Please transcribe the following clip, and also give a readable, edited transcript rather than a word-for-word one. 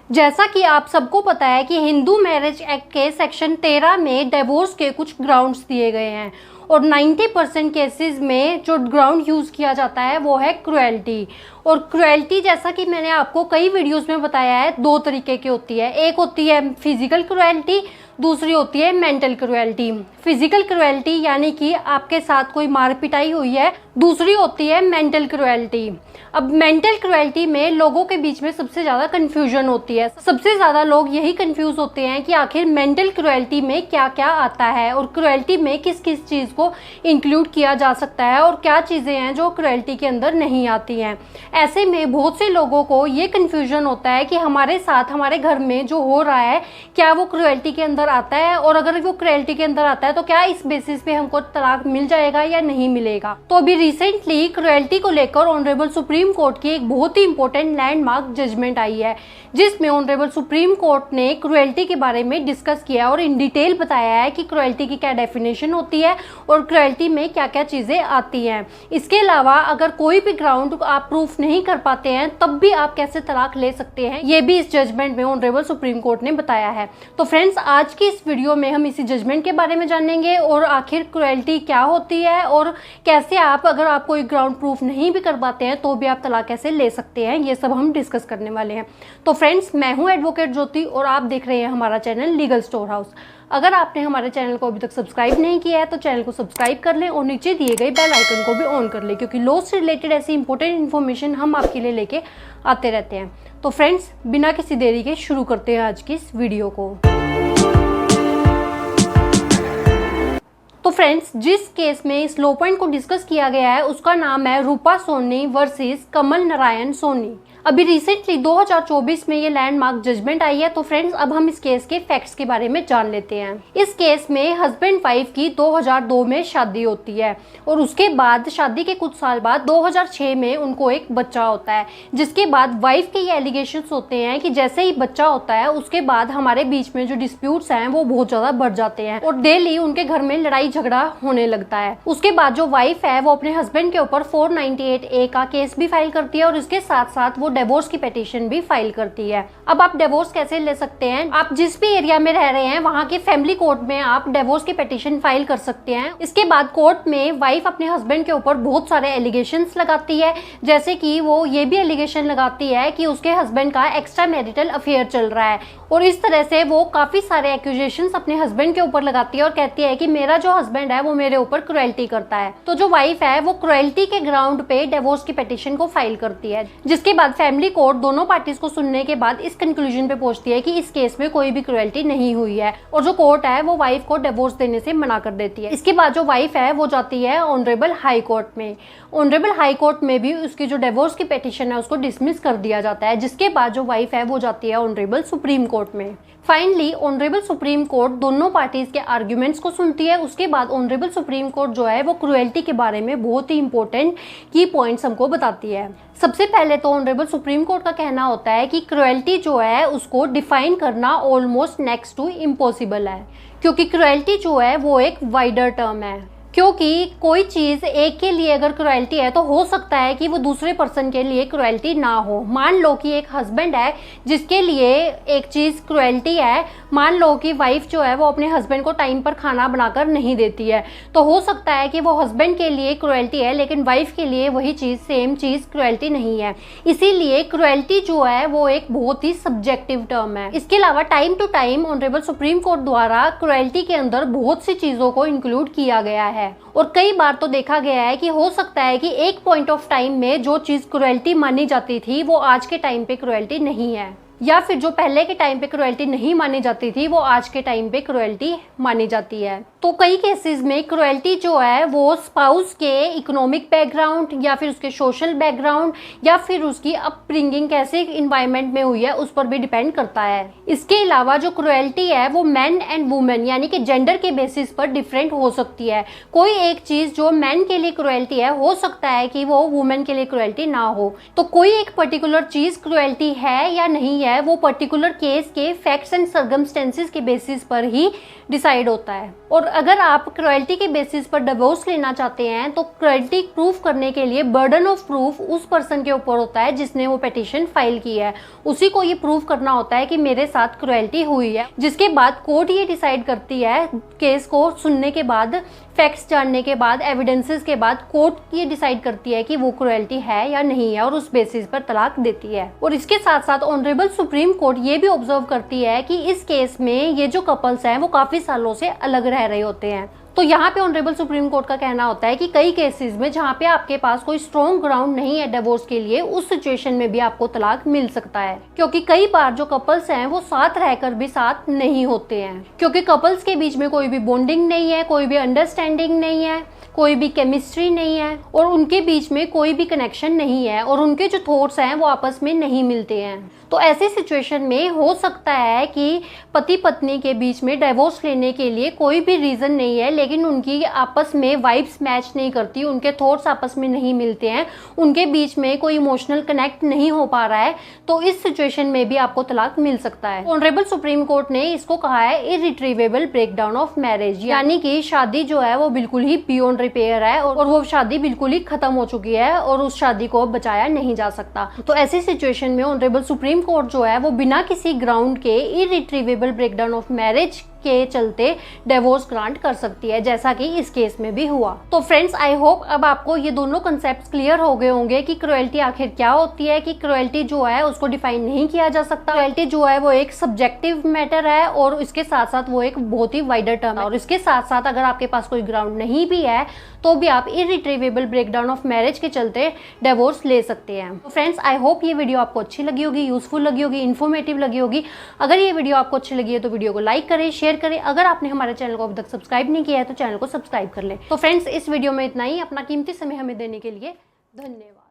जैसा कि आप सबको पता है कि हिंदू मैरिज एक्ट के सेक्शन 13 में डिवोर्स के कुछ ग्राउंड्स दिए गए हैं और 90% केसेस में जो ग्राउंड यूज़ किया जाता है वो है क्रुएल्टी। और क्रुएल्टी जैसा कि मैंने आपको कई वीडियोस में बताया है, दो तरीके की होती है। एक होती है फिजिकल क्रुएल्टी, दूसरी होती है मेंटल क्रुएल्टी। फिजिकल क्रुएल्टी यानी कि आपके साथ कोई मार पिटाई हुई है, दूसरी होती है मेंटल क्रुएल्टी। अब मेंटल क्रुएल्टी में लोगों के बीच में सबसे ज़्यादा कन्फ्यूजन होती है। सबसे ज़्यादा लोग यही कंफ्यूज होते हैं कि आखिर मेंटल क्रुएल्टी में क्या क्या आता है और क्रुएल्टी में किस किस चीज़ को इंक्लूड किया जा सकता है और क्या चीज़ें हैं जो क्रुएल्टी के अंदर नहीं आती हैं। ऐसे में बहुत से लोगों को ये कन्फ्यूजन होता है कि हमारे साथ हमारे घर में जो हो रहा है क्या वो क्रुएल्टी के अंदर आता है, और अगर वो क्रुएल्टी के अंदर आता है तो क्या इस बेसिस पे हमको तलाक मिल जाएगा या नहीं मिलेगा। तो अभी रिसेंटली क्रुएल्टी को लेकर ऑनरेबल सुप्रीम कोर्ट की एक बहुत ही इंपॉर्टेंट लैंडमार्क जजमेंट आई है, जिसमें ऑनरेबल सुप्रीम कोर्ट ने क्रुएल्टी के बारे में डिस्कस किया और इन डिटेल बताया है कि क्रुएल्टी की क्या डेफिनेशन होती है और क्रुएल्टी में क्या क्या चीज़ें आती हैं। इसके अलावा अगर कोई भी ग्राउंड आप प्रूफ नहीं कर पाते हैं तब भी आप कैसे तलाक ले सकते हैं, ये भी इस जजमेंट में ऑनरेबल सुप्रीम कोर्ट ने बताया है। तो फ्रेंड्स, आज की इस वीडियो में हम इसी जजमेंट के बारे में जानेंगे और आखिर क्रुएल्टी क्या होती है और कैसे आप, अगर आप कोई ग्राउंड प्रूफ नहीं भी कर पाते हैं तो भी आप तलाक कैसे ले सकते हैं, ये सब हम डिस्कस करने वाले हैं। तो फ्रेंड्स, मैं हूं एडवोकेट ज्योति और आप देख रहे हैं हमारा चैनल लीगल स्टोर हाउस। अगर आपने हमारे चैनल को अभी तक सब्सक्राइब नहीं किया है तो चैनल को सब्सक्राइब कर लें और नीचे दिए गए बेल आइकन को भी ऑन कर लें, क्योंकि लॉ से रिलेटेड ऐसी इंपॉर्टेंट इन्फॉर्मेशन हम आपके लिए लेके आते रहते हैं। तो फ्रेंड्स, बिना किसी देरी के शुरू करते हैं आज की इस वीडियो को। तो फ्रेंड्स, जिस केस में इस लॉ पॉइंट को डिस्कस किया गया है उसका नाम है रूपा सोनी वर्सेस कमल नारायण सोनी। अभी रिसेंटली 2024 में ये लैंडमार्क जजमेंट आई है। तो फ्रेंड्स, अब हम इस केस के फैक्ट्स के बारे में जान लेते हैं। इस केस में हस्बैंड वाइफ की 2002 में शादी होती है और उसके बाद शादी के कुछ साल बाद 2006 में उनको एक बच्चा होता है, जिसके बाद वाइफ के ये एलिगेशंस होते हैं कि जैसे ही बच्चा होता है उसके बाद हमारे बीच में जो डिस्प्यूट्स हैं वो बहुत ज़्यादा बढ़ जाते हैं और डेली उनके घर में लड़ाई झगड़ा होने लगता है। उसके बाद जो वाइफ है वो अपने हस्बैंड के ऊपर 498A का केस भी फाइल करती है और इसके साथ साथ वो डिवोर्स की पिटीशन भी फाइल करती है। अब आप डिवोर्स कैसे ले सकते हैं? आप जिस भी एरिया में रह रहे हैं वहां के फैमिली कोर्ट में आप डिवोर्स की पिटीशन फाइल कर सकते हैं। इसके बाद कोर्ट में वाइफ अपने हस्बैंड के ऊपर बहुत सारे एलिगेशंस लगाती है, जैसे कि वो ये भी एलिगेशन लगाती है कि उसके हस्बैंड का एक्स्ट्रा मैरिटल अफेयर चल रहा है और इस तरह से वो काफी सारे एक्यूजेशंस अपने हस्बैंड के ऊपर लगाती है और कहती है कि मेरा जो हस्बैंड है वो मेरे ऊपर क्रुएल्टी करता है। तो जो वाइफ है वो क्रुएल्टी के ग्राउंड पे डिवोर्स की पिटीशन को फाइल करती है, जिसके बाद फैमिली कोर्ट दोनों पार्टीज को सुनने के बाद इस कंक्लूजन पे पहुंचती है कि इस केस में कोई भी क्रुएल्टी नहीं हुई है और जो कोर्ट है वो वाइफ को डिवोर्स देने से मना कर देती है। इसके बाद जो वाइफ है वो जाती है ऑनरेबल हाई कोर्ट में। ऑनरेबल हाई कोर्ट में भी उसकी जो डिवोर्स की पिटीशन है उसको डिसमिस कर दिया जाता है, जिसके बाद जो वाइफ है वो जाती है ऑनरेबल सुप्रीम कोर्ट में। फाइनली ऑनरेबल सुप्रीम कोर्ट दोनों पार्टीज के आर्ग्यूमेंट्स को सुनती है। उसके बाद ऑनरेबल सुप्रीम कोर्ट जो है वो क्रुएल्टी के बारे में बहुत ही इंपॉर्टेंट की पॉइंट्स हमको बताती है। सबसे पहले तो ऑनरेबल सुप्रीम कोर्ट का कहना होता है कि क्रुएल्टी जो है उसको डिफाइन करना ऑलमोस्ट नेक्स्ट टू इम्पॉसिबल है, क्योंकि क्रुएल्टी जो है वो एक वाइडर टर्म है। क्योंकि कोई चीज़ एक के लिए अगर क्रुएल्टी है तो हो सकता है कि वो दूसरे पर्सन के लिए क्रुएल्टी ना हो। मान लो कि एक हस्बैंड है जिसके लिए एक चीज़ क्रुएल्टी है, मान लो कि वाइफ जो है वो अपने हस्बैंड को टाइम पर खाना बनाकर नहीं देती है, तो हो सकता है कि वो हस्बैंड के लिए क्रुएल्टी है लेकिन वाइफ के लिए वही चीज़ सेम चीज़ क्रुएल्टी नहीं है। इसीलिए क्रुएल्टी जो है वो एक बहुत ही सब्जेक्टिव टर्म है। इसके अलावा time to time honourable supreme court द्वारा क्रुएल्टी के अंदर बहुत सी चीज़ों को इंक्लूड किया गया है और कई बार तो देखा गया है कि हो सकता है कि एक पॉइंट ऑफ टाइम में जो चीज़ क्रुएल्टी मानी जाती थी वो आज के टाइम पे क्रुएल्टी नहीं है, या फिर जो पहले के टाइम पे क्रुएल्टी नहीं मानी जाती थी वो आज के टाइम पे क्रुएल्टी मानी जाती है। तो कई केसेस में क्रुएल्टी जो है वो स्पाउस के इकोनॉमिक बैकग्राउंड या फिर उसके सोशल बैकग्राउंड या फिर उसकी अपब्रिंगिंग कैसे इन्वायरमेंट में हुई है उस पर भी डिपेंड करता है। इसके अलावा जो क्रुएल्टी है वो मैन एंड वुमेन यानी कि जेंडर के बेसिस पर डिफरेंट हो सकती है। कोई एक चीज़ जो मैन के लिए क्रुएल्टी है हो सकता है कि वो वुमेन के लिए क्रुएल्टी ना हो। तो कोई एक पर्टिकुलर चीज़ क्रुएल्टी है या नहीं है है वो पर्टिकुलर केस के फैक्ट्स एंड सर्कमस्टेंसेस के बेसिस पर ही डिसाइड होता है। और अगर आप क्रुएल्टी के बेसिस पर डिवोर्स लेना चाहते हैं तो क्रुएल्टी प्रूफ करने के लिए बर्डन ऑफ प्रूफ उस पर्सन के ऊपर होता है जिसने वो पिटीशन फाइल की है। उसी को ये प्रूफ करना होता है कि मेरे साथ क्रुएल्टी हुई है, जिसके बाद कोर्ट ये डिसाइड करती है, केस को सुनने के बाद, फैक्ट्स जानने के बाद, एविडेंसेस के बाद कोर्ट ये डिसाइड करती है कि वो क्रुएल्टी है या नहीं है और उस बेसिस पर तलाक देती है। और इसके साथ साथ ऑनरेबल सुप्रीम कोर्ट ये भी ऑब्जर्व करती है कि इस केस में ये जो कपल्स हैं वो काफी सालों से अलग रह रहे होते हैं। तो यहाँ पे ऑनरेबल सुप्रीम कोर्ट का कहना होता है कि कई केसेस में जहाँ पे आपके पास कोई स्ट्रॉन्ग ग्राउंड नहीं है डिवोर्स के लिए, उस सिचुएशन में भी आपको तलाक मिल सकता है। क्योंकि कई बार जो कपल्स हैं वो साथ रहकर भी साथ नहीं होते हैं, क्योंकि कपल्स के बीच में कोई भी बॉन्डिंग नहीं है, कोई भी अंडरस्टैंडिंग नहीं है, कोई भी केमिस्ट्री नहीं है और उनके बीच में कोई भी कनेक्शन नहीं है और उनके जो थॉट्स हैं वो आपस में नहीं मिलते हैं। तो ऐसी सिचुएशन में हो सकता है कि पति पत्नी के बीच में डिवोर्स लेने के लिए कोई भी रीज़न नहीं है, लेकिन उनकी आपस में वाइब्स मैच नहीं करती, उनके थॉट्स आपस में नहीं मिलते हैं, उनके बीच में कोई इमोशनल कनेक्ट नहीं हो पा रहा है, तो इस सिचुएशन में भी आपको तलाक मिल सकता है। ऑनरेबल सुप्रीम कोर्ट ने इसको कहा है इररिट्रीवेबल ब्रेकडाउन ऑफ मैरिज, यानी कि शादी जो है वो बिल्कुल ही बियॉन्ड रिपेयर है और वो शादी बिल्कुल ही खत्म हो चुकी है और उस शादी को बचाया नहीं जा सकता। तो ऐसी सिचुएशन में ऑनरेबल सुप्रीम कोर्ट जो है वो बिना किसी ग्राउंड के इररिट्रीवेबल ब्रेकडाउन ऑफ मैरिज के चलते डिवोर्स ग्रांट कर सकती है, जैसा कि इस केस में भी हुआ। तो फ्रेंड्स, आई होप अब आपको ये दोनों कंसेप्ट क्लियर हो गए होंगे कि क्रुएल्टी आखिर क्या होती है, कि क्रुएल्टी जो है उसको डिफाइन नहीं किया जा सकता। क्रुएल्टी जो है वो एक सब्जेक्टिव मैटर है और इसके साथ साथ वो एक बहुत ही वाइडर टर्म है। और इसके साथ साथ अगर आपके पास कोई ग्राउंड नहीं भी है तो भी आप इररिट्रीवेबल ब्रेकडाउन ऑफ मैरिज के चलते डिवोर्स ले सकते हैं। तो फ्रेंड्स, आई होप ये वीडियो आपको अच्छी लगी होगी, यूजफुल लगी होगी, इन्फॉर्मेटिव लगी होगी। अगर ये वीडियो आपको अच्छी लगी है तो वीडियो को लाइक करें, शेयर करें। अगर आपने हमारे चैनल को अभी तक सब्सक्राइब नहीं किया है तो चैनल को सब्सक्राइब कर लें। तो फ्रेंड्स, इस वीडियो में इतना ही। अपना कीमती समय हमें देने के लिए धन्यवाद।